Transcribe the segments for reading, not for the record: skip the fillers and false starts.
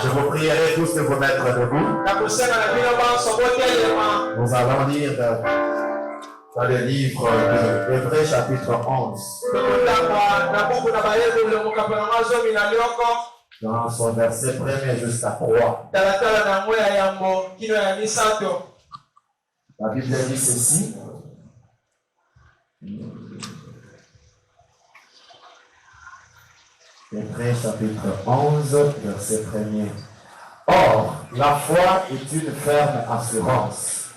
Je vous prierai tous de vous mettre debout. Nous allons lire dans le livre de Hébreux chapitre 11. Dans son verset premier jusqu'à 3. La Bible dit ceci. Hébreux chapitre 11, verset 1er. Or, la foi est une ferme assurance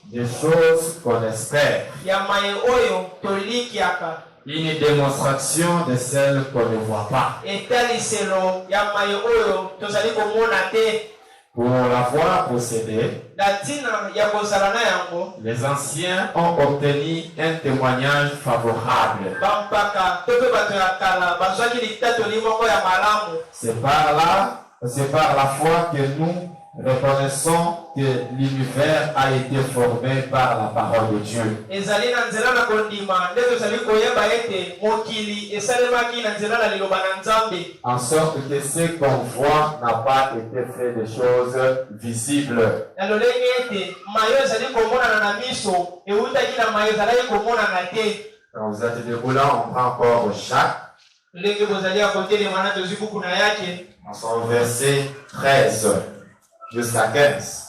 des choses qu'on espère, une démonstration de celles qu'on ne voit pas. Pour l'avoir possédé, les anciens ont obtenu un témoignage favorable. C'est par la foi que nous reconnaissons que l'univers a été formé par la parole de Dieu. En sorte que ce qu'on voit n'a pas été fait de choses visibles. Quand vous êtes debout là, on prend encore Jacques. En son verset 13 jusqu'à 15.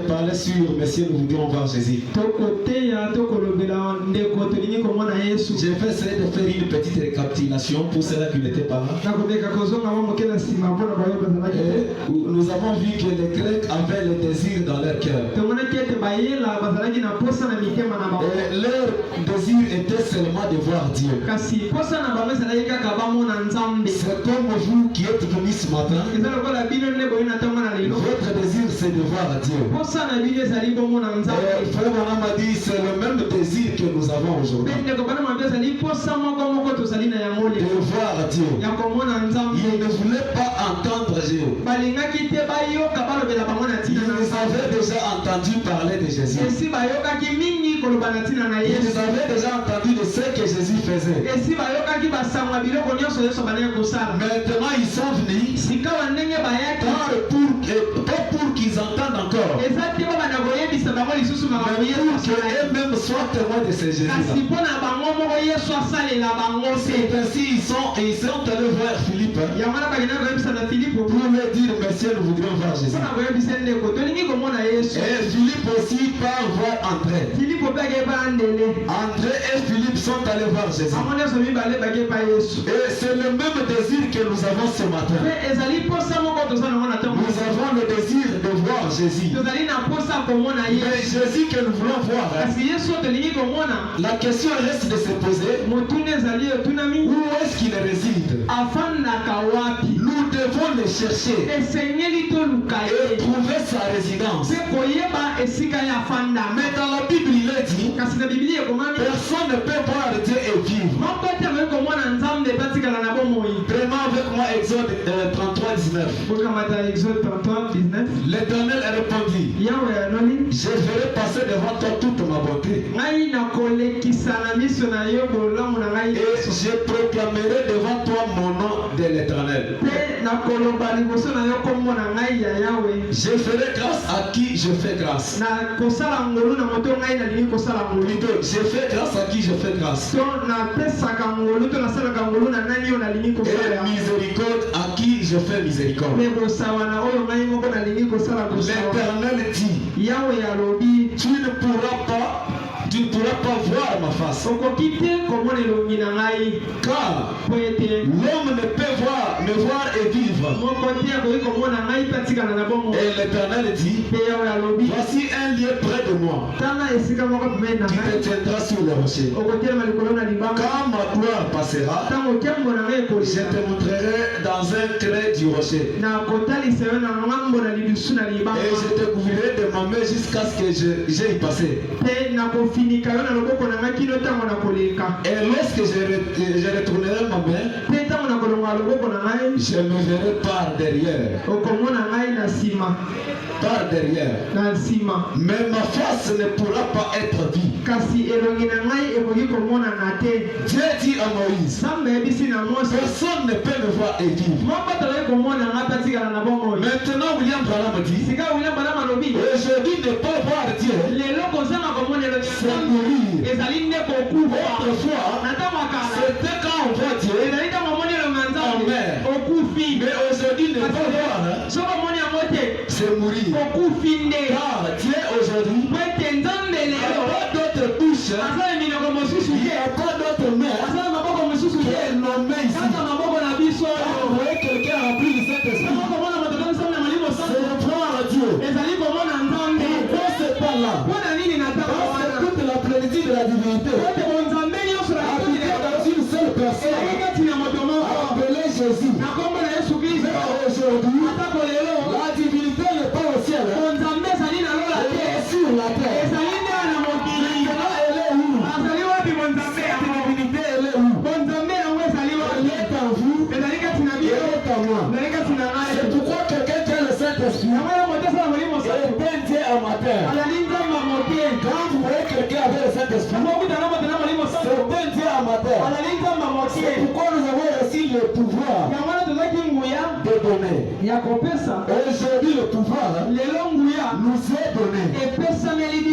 Parler sur Monsieur, nous voudrions voir Jésus. J'ai fait essayer de faire une petite récapitulation pour ceux qui n'étaient pas là. Nous avons vu que les Grecs avaient le désir dans leur cœur. Et leur désir était seulement de voir Dieu. C'est comme vous qui êtes venus ce matin. Votre désir c'est de voir Dieu. Frère Branham a dit c'est le même désir que nous avons aujourd'hui. De voir Dieu. Il ne voulait pas entendre Dieu. Ils avaient déjà entendu parler de Jésus. Ils avaient déjà entendu de ce que Jésus faisait. Maintenant ils sont venus pas pour qu'ils entendent encore, mais pour qu'eux-mêmes soient témoins de ce Jésus. C'est ainsi ils sont allés voir Philippe pour lui dire, monsieur, nous voudrions voir Jésus. Et Philippe aussi part voir André. André et Philippe sont allés voir Jésus. Et c'est le même désir que nous avons ce matin. Nous avons le désir de voir Jésus. Mais Jésus que nous voulons voir, la question reste de se poser, où est-ce qu'il réside? Nous devons le chercher et trouver sa résidence. Mais dans la Bible il est dit, personne ne peut voir Dieu et vivre. Vraiment avec moi Exode 33, 19. L'Éternel répondit, je ferai passer devant toi toute ma bonté et je proclamerai devant toi mon nom de l'Éternel. Je ferai grâce à qui je fais grâce. Plutôt, je fais grâce à qui je fais grâce. Et miséricorde à qui je fais miséricorde. L'Éternel dit, tu ne pourras pas voir ma face. Car l'homme ne peut me voir et vivre. Et l'Éternel dit, voici un lieu près de moi. Tu te tiendras sur le rocher. Quand ma gloire passera, je te montrerai dans un creux du rocher. Et je te couvrirai de ma main jusqu'à ce que j'aille passer. Et lorsque je retournerai ma main, je me verrai par derrière. Par derrière. Mais ma face ne pourra pas être vue. Dieu dit à Moïse, personne ne peut me voir et vivre. Maintenant William Branham dit, aujourd'hui ne pas voir Dieu, c'est mourir. Autrefois, c'était quand on voit Dieu en mer. Mais aujourd'hui ne pas voir, c'est mourir. Car Dieu aujourd'hui, il n'y a pas d'autre bouche, il n'y a pas d'autre mer qui est nommé ici. Quand vous voyez quelqu'un rempli du Saint-Esprit, c'est le voir Dieu. Pourquoi c'est pas là? Parce que toute la plénitude de la divinité habité dans une seule personne appelée Jésus. Mais aujourd'hui, la divinité n'est pas au ciel, elle est sur la terre. Maintenant elle est où? Cette divinité elle est où? Elle est en vous, elle est en moi. C'est pourquoi quelqu'un qui a le Saint-Esprit est bien Dieu en ma terre. Quand vous voyez quelqu'un avec le Saint-Esprit, c'est bien Dieu en ma terre. C'est pourquoi nous avons reçu le pouvoir de donner. Aujourd'hui le pouvoir nous est donné.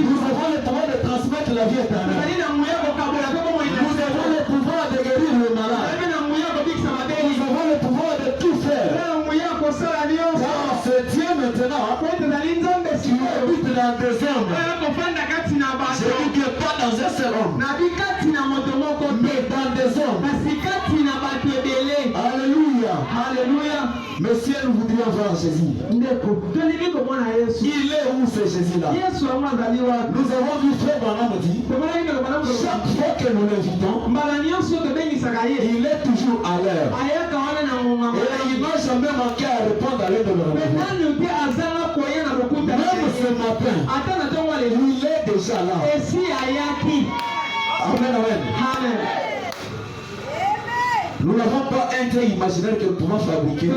Nous avons le pouvoir de transmettre la vie éternelle. Nous avons le pouvoir de guérir le malade. Nous avons le pouvoir de tout faire. Car c'est Dieu maintenant qui habite dans des hommes. Je dis que pas dans un seul homme, mais dans des hommes. Alléluia. Monsieur, nous voudrions voir Jésus. Il est où ce Jésus-là? Nous avons vu frère Branham dit, chaque fois que nous l'invitons, il est toujours à l'heure. Et il n'a jamais manqué à répondre à l'un de nos rendez-vous. Même ce matin, il est déjà là. Amen. Nous n'avons pas un Dieu imaginaire que nous pouvons fabriquer. C'est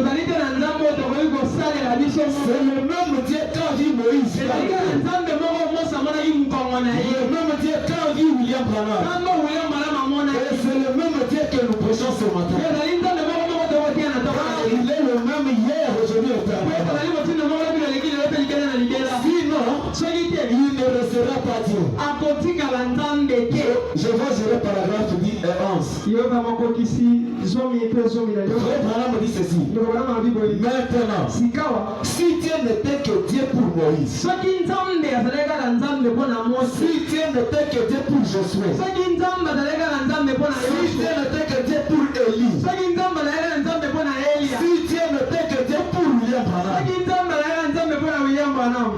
le même Dieu quand dit Moïse. Le même Dieu quand William Branham. Et c'est le même Dieu que nous prêchons ce matin. Il est le même hier, aujourd'hui et éternellement. Sinon, il ne restera pas Dieu. Je vais gérer paragraphe 10 et 11. Frère Branham dit ceci. Maintenant, si Dieu n'était que Dieu pour Moïse, si Dieu n'était que Dieu pour Josué, si Dieu n'était que Dieu pour Élie, si Dieu n'était que Dieu pour William Branham,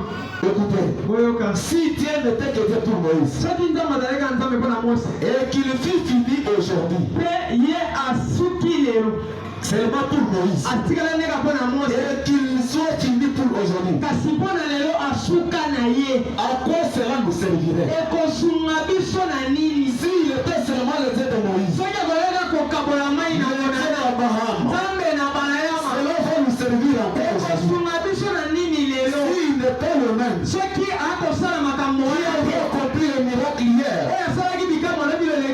écoutez, si Dieu n'était que Dieu pour Moïse, et qu'il fut fini aujourd'hui, seulement pour Moïse, et qu'il soit fini pour aujourd'hui, à quoi cela nous servirait? S'il était seulement le Dieu de Moïse, le Dieu d'Abraham, cela va nous servir encore aujourd'hui. S'il n'est pas le même, qui a accompli le miracle hier,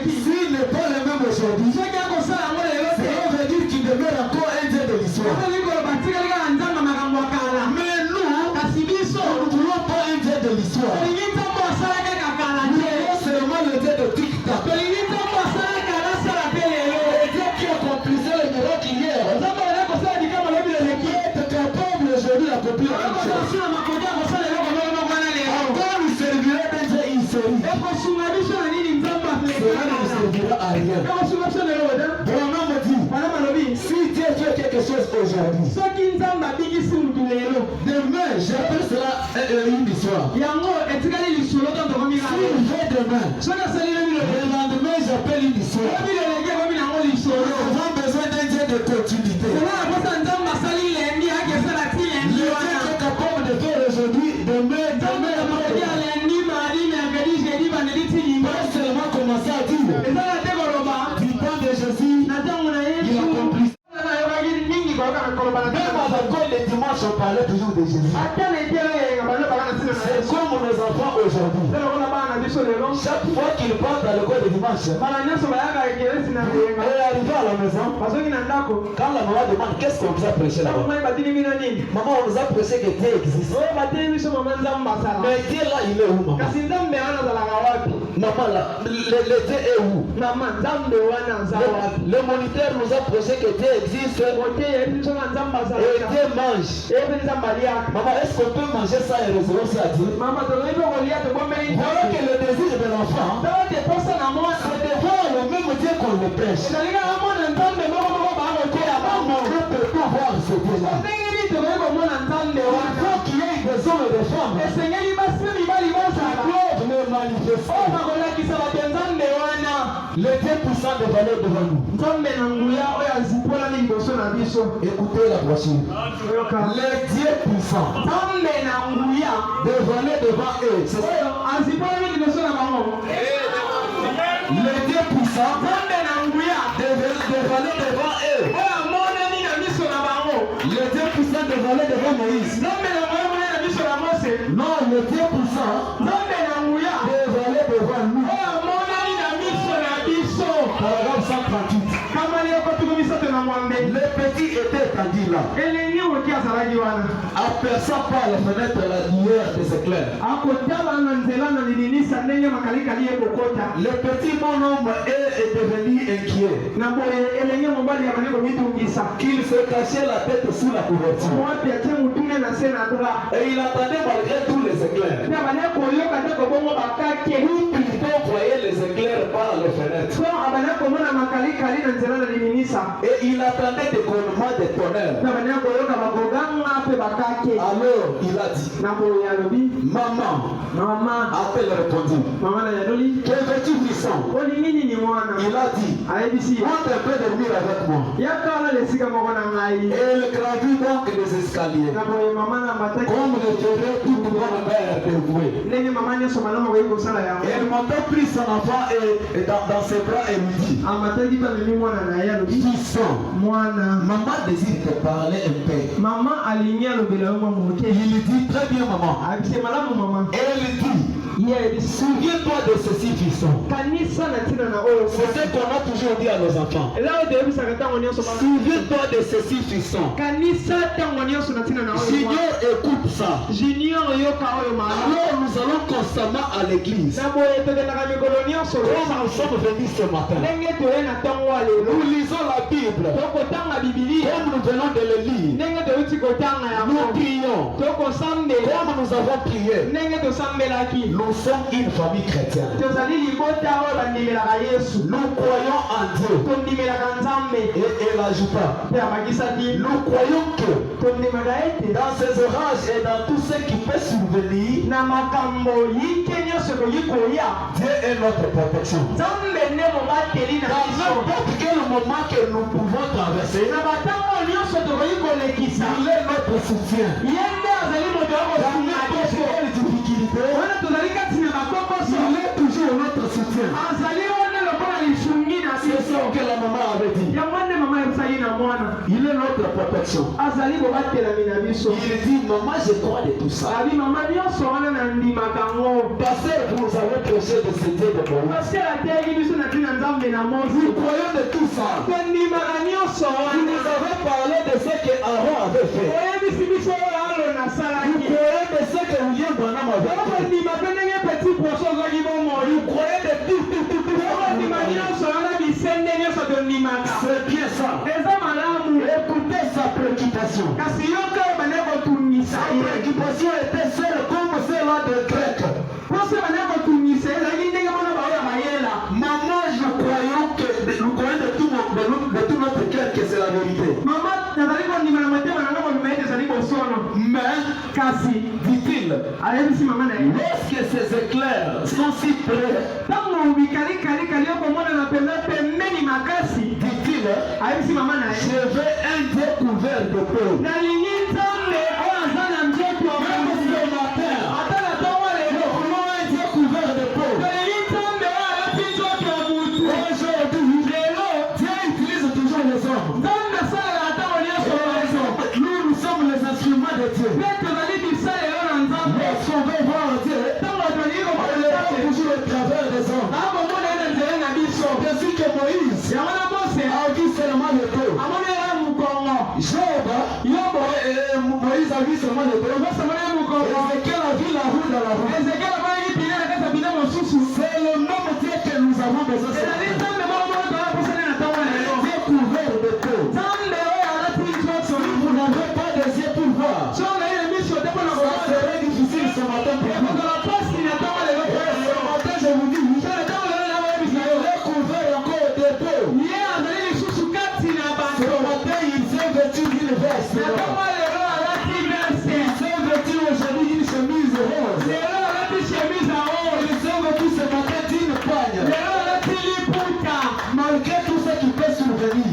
s'il n'est pas le même aujourd'hui, cela veut dire qu'il demeure encore un Dieu de l'histoire. Mais nous ne voulons pas un Dieu de l'histoire. Nous voulons seulement le Dieu de TikTok. Le Dieu qui accomplissait le miracle hier, qui est capable aujourd'hui d'accomplir la même chose. Encore nous servira d'un Dieu inséré. Cela ne nous servira à rien. Branham me dit, si Dieu fait quelque chose aujourd'hui, demain, j'appelle cela une histoire. S'il fait demain, le lendemain, j'appelle une histoire. Nous avons besoin d'un Dieu de continuité. Le Dieu qui est capable de faire aujourd'hui, demain, pas seulement commencer à dire, du temps de Jésus, il accomplit. Même avec les dimanches, on parlait toujours de Jésus. C'est comme nos enfants aujourd'hui. Chaque fois qu'ils partent dans le coin de dimanche, et arrivé à la maison, quand la maman demande qu'est-ce qu'on vous a prêché là-bas, maman, on nous a prêché que Dieu existe. Mais Dieu là, il est où, maman? Maman là, le Dieu est où? Le moniteur nous a prêché que Dieu existe. Et Dieu mange. Maman, est-ce qu'on peut manger ça et recevoir ça à Dieu? Voilà que le désir de l'enfant, c'est de voir le même Dieu qu'on le prêche. On peut pas voir ce Dieu-là. Il faut qu'il y ait des hommes et des femmes qui doivent le manifester. Le Dieu puissant de valeur devant nous. Écoutez la prochaine. Le Dieu puissant de valeur devant eux. C'est ça. Le Dieu puissant de valeur devant eux. Le Dieu puissant de valeur devant Moïse. Non, le Dieu puissant de valeur devant nous. Paragraphe 138. Le petit était étendu là, aperçant par la fenêtre la lueur des éclairs. Le petit bonhomme est devenu inquiet, qu'il se cachait la tête sous la couverture. Et il attendait malgré tous les éclairs. Il voyait les éclairs par les fenêtres. Et il attendait des grondements des tonnerres. Alors il a dit, maman, a-t-elle répondu, que veux-tu puissant? Il a dit, monte un peu dormir avec moi. Et il gravit donc les escaliers, comme le ferait toute bonne mère dévouée. Et elle monta pris son enfant et dans ses bras et lui dit, puissant, maman désire te parler un peu. Il dit, très bien maman. Et elle dit, Souviens-toi de ce suffisant. C'est ce qu'on a toujours dit à nos enfants. Souviens-toi de ce suffisant. Junior, écoute ça. Alors nous allons constamment à l'église. Comme nous sommes venus ce matin. Nous lisons la Bible. Comme nous venons de le lire. Nous prions. Comme nous avons prié. Nous sommes une famille chrétienne. Nous croyons en Dieu. Et elle ajouta. Nous croyons que dans ces orages et dans tout ce qui peut survenir, Dieu est notre protection. Dans n'importe quel moment que nous pouvons traverser, il est notre soutien. Dans n'importe quelle difficulté, il est toujours notre soutien. C'est ce que la maman avait dit. Il est notre protection. Il dit, maman, je crois de tout ça. Pasteur, vous avez prêché de ce Dieu de bon. Nous croyons de tout ça. Vous nous avez parlé de ce que Aaron avait fait. Vous croyez de ce que William Branham avait fait. Vous croyez de tout. C'est bien ça. Écoutez sa préoccupation. Sa préoccupation était celle comme celle de Grec. Maman, nous croyons de tout notre cœur que c'est la vérité. Mais, dit-il, lorsque ces éclairs sont si près, dit-il, je veux un Dieu couvert de peau. Moïse a vu seulement le dos. Ézéchiel a vu la roue dans la roue. C'est le même Dieu que nous avons besoin de faire. Dieu couvert de peau. Vous n'avez pas de yeux pour voir. Ça serait difficile ce matin pour vous. Ce matin je vous dis, il est couvert encore de peau. Ce matin il s'est vêtu d'une veste. Malgré tout ce qui peut survenir,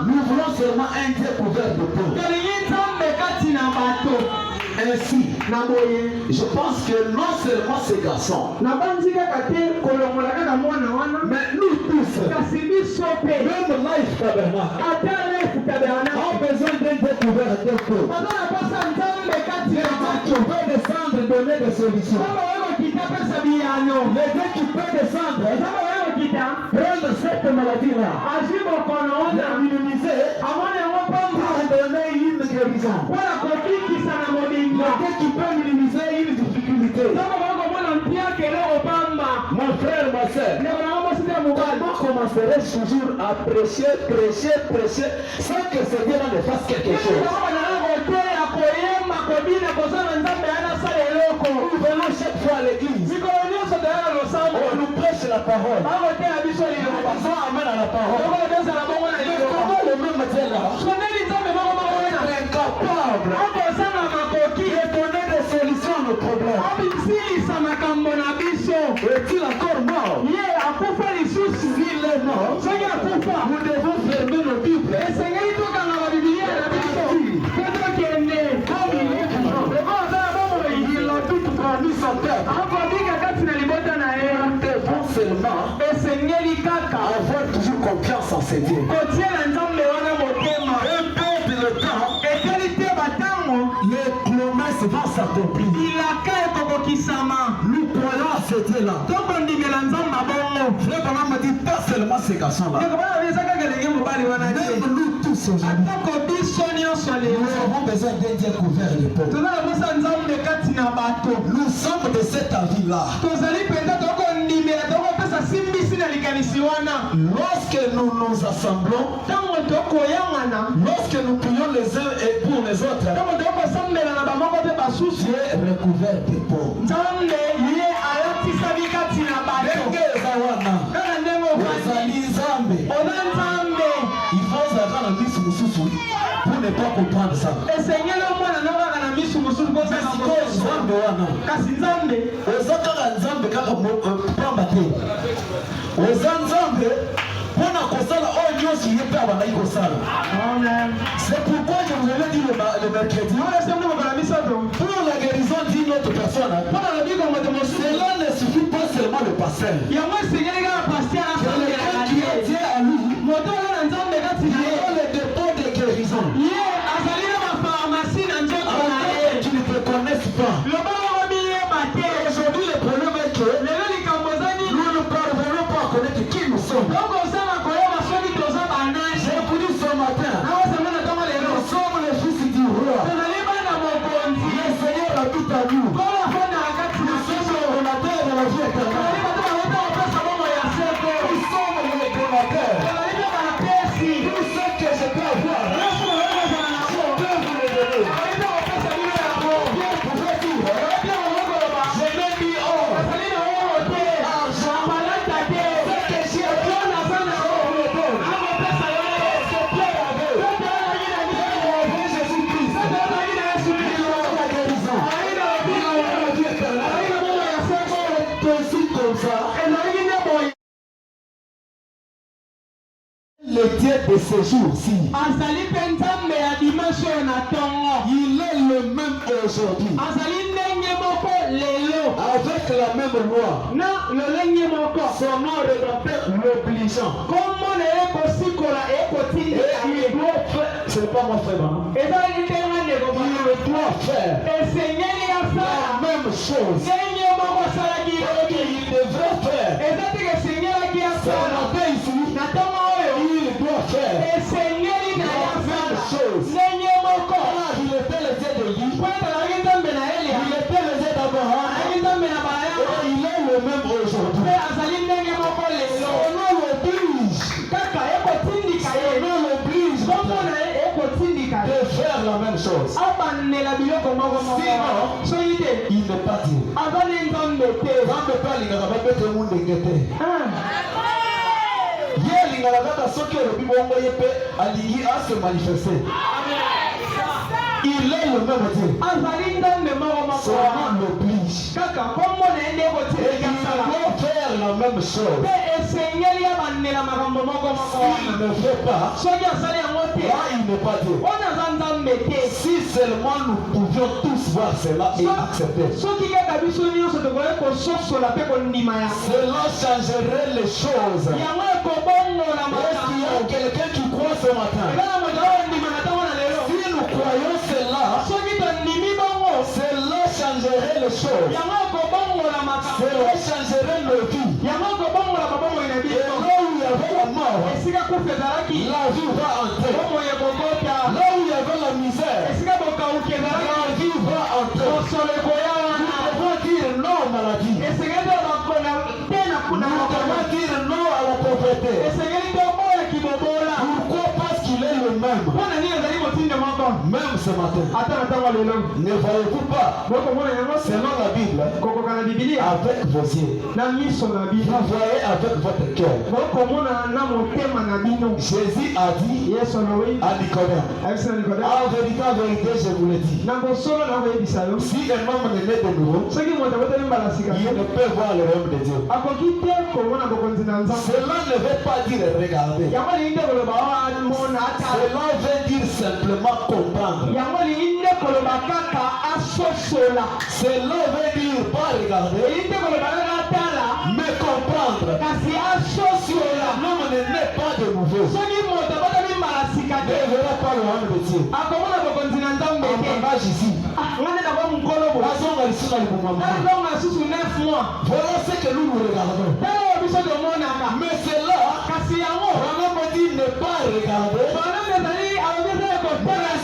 nous voulons seulement un Dieu couvert de peau. Ainsi, je pense que non seulement ces garçons, mais nous tous, même Life Tabernacle, ont besoin d'un Dieu couvert de peau. Qui peut descendre et donner des solutions. Le Dieu qui peut descendre, prendre cette maladie-là, la minimiser, donner une guérison. Le Dieu qui peut minimiser une difficulté. Mon frère, ma soeur, comment commencerai-je toujours à prêcher, sans que ce Dieu ne fasse quelque chose? Nous venons chaque fois à l'église. On nous prêche la parole. On amène à la parole. Comment le même Dieu là est incapable de donner des solutions à nos problèmes? Est-il encore mort? S'il est mort, nous devons fermer nos Bibles. Nous devons seulement avoir toujours confiance en ces dieux. Un peu de temps, les promesses vont s'accomplir. Frère Branham me dit pas seulement ces garçons-là. Même nous tous aujourd'hui. Nous avons besoin d'un Dieu couvert de peau. Nous sommes de cet avis-là. Lorsque nous nous assemblons, lorsque nous prions les uns et pour les autres, Dieu est recouvert de peau. Il faut savoir la mise sous pour ne pas comprendre ça. C'est pourquoi je vous avais dit le mercredi, pour la guérison d'une autre personne, cela ne suffit pas seulement le pasteur. Quelqu'un qui a Dieu à lui, il a le dépôt de guérison. Tu ne te connais pas. Aujourd'hui, le problème est que nous ne parvenons pas à connaître qui nous sommes. J'ai voulu ce matin, nous sommes les fils du roi. Le Seigneur habite à nous. Nous sommes les donateurs de la vie éternelle. Nous sommes les donateurs. Tout ce que je peux avoir, je peux vous le donner. Bien, pouvez tout. Je n'ai mis or, argent, ce que j'ai besoin, je vous le donne. C'est plein avec. Jésus-Christ, il a la guérison. Il a la vie éternelle. C'est aussi comme ça. Le Dieu de ce jour-ci, il est le même aujourd'hui, avec la même loi. Son nom représente l'obligeant. Et il doit faire, ce n'est pas moi frère, il doit faire la même chose. Il devrait faire. C'est noté ici. Il doit faire la même chose. Voilà, il était le Dieu de lui. Il était le Dieu d'Abraham. Et il est le même aujourd'hui. Son nom l'oblige. De faire la même chose. Sinon, il n'est pas Dieu. Il est le même Dieu. Son nom l'oblige. Et il doit faire la même chose. S'il ne fait pas, là il n'est pas Dieu. Si seulement nous pouvions tous voir cela et accepter, cela changerait les choses. Est-ce qu'il y a quelqu'un qui croit ce matin? Si nous croyons cela, cela changerait les choses. Cela changerait nos vies. Et là où il y avait la mort, la vie va entrer. Là où il y avait la misère, la vie va entrer. Nous devons dire non à maladie. Nous devons dire non à la pauvreté. Pourquoi? Parce qu'il est le même. Même ce matin. Ne voyez-vous pas, selon la Bible, avec vos yeux, vous voyez avec votre cœur. Jésus a dit à Nicodème, en vérité, je vous le dis, si un homme est né de nouveau, il ne peut voir le royaume de Dieu. Cela ne veut pas dire regarder. Cela veut dire simplement comprendre. Cela veut dire pas regarder, mais comprendre. Si l'homme ne naît pas de nouveau, ne verra pas le royaume de Dieu. En âge ici, ngane na ba mukolo bo azonga lisuna libuma donc na susu 9 mois voilà ce que nous regardons tala biso de monaka mais c'est là kasi yango vraiment me dit ne pas regarder bana mezali abeza ko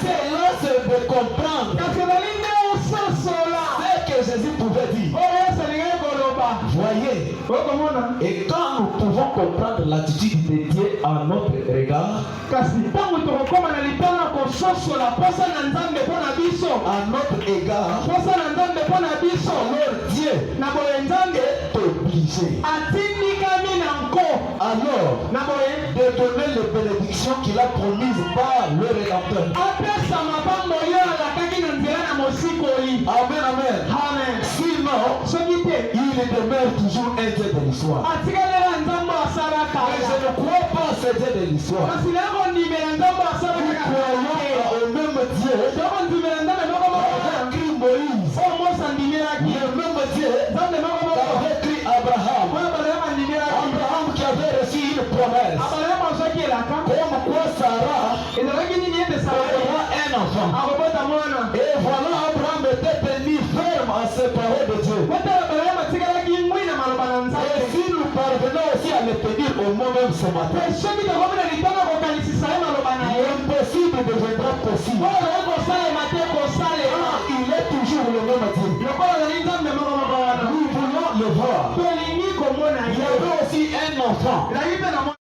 c'est là c'est de comprendre kasi balinde ososola ce que Jésus pouvait dire oyo salinga koloba voyez okomona et quand nous pouvons comprendre l'attitude de Dieu à notre regard kasi ntango tokokoma na libanga kososola posa na nzambe mpo na biso à notre égard posa na nzambe mpo na biso alors Dieu na boye nzambe est obligé atindikami na nko alors na boye de donner les bénédictions qu'il a promises par le Rédempteur. apesa mapambo oyo alakaki na nzela na mosikoli Amen, amen. amen Sinon, soki te il demeure toujours un Dieu de l'histoire. atikalela nzambe asalaka Mais je ne crois pas à ce Dieu de l'histoire. kasi lelo kondimela nzambe Nous asalaka croyons au même Dieu tokondimela nzambe moko moko qu'avait écrit Moïse, oyo mose andimelaki le même Dieu nzambe moko moko qu'avait écrit Abraham. oyo abraham andimelaki Abraham qui avait reçu une promesse. abraham azwaki elaka Comme quoi Sarah ezalaki nini ete sara aura un enfant. akobota mwana Et voilà, Abraham était tenu ferme à ces paroles de Dieu. kotala abraham atikalaki ngwi na maloba na Et nzambe si nous parvenons aussi à le tenir au moment même ce matin, soki tokomi na litanga kokanisisa ye maloba na ye l'impossible deviendra possible. oyo okoki kosalema te kosalema Il est toujours le même Dieu. lokola ozali nzambe moko moko wana Nous voulons le voir. tolingi komona Il y ye avait aussi un enfant ezalaki mpe na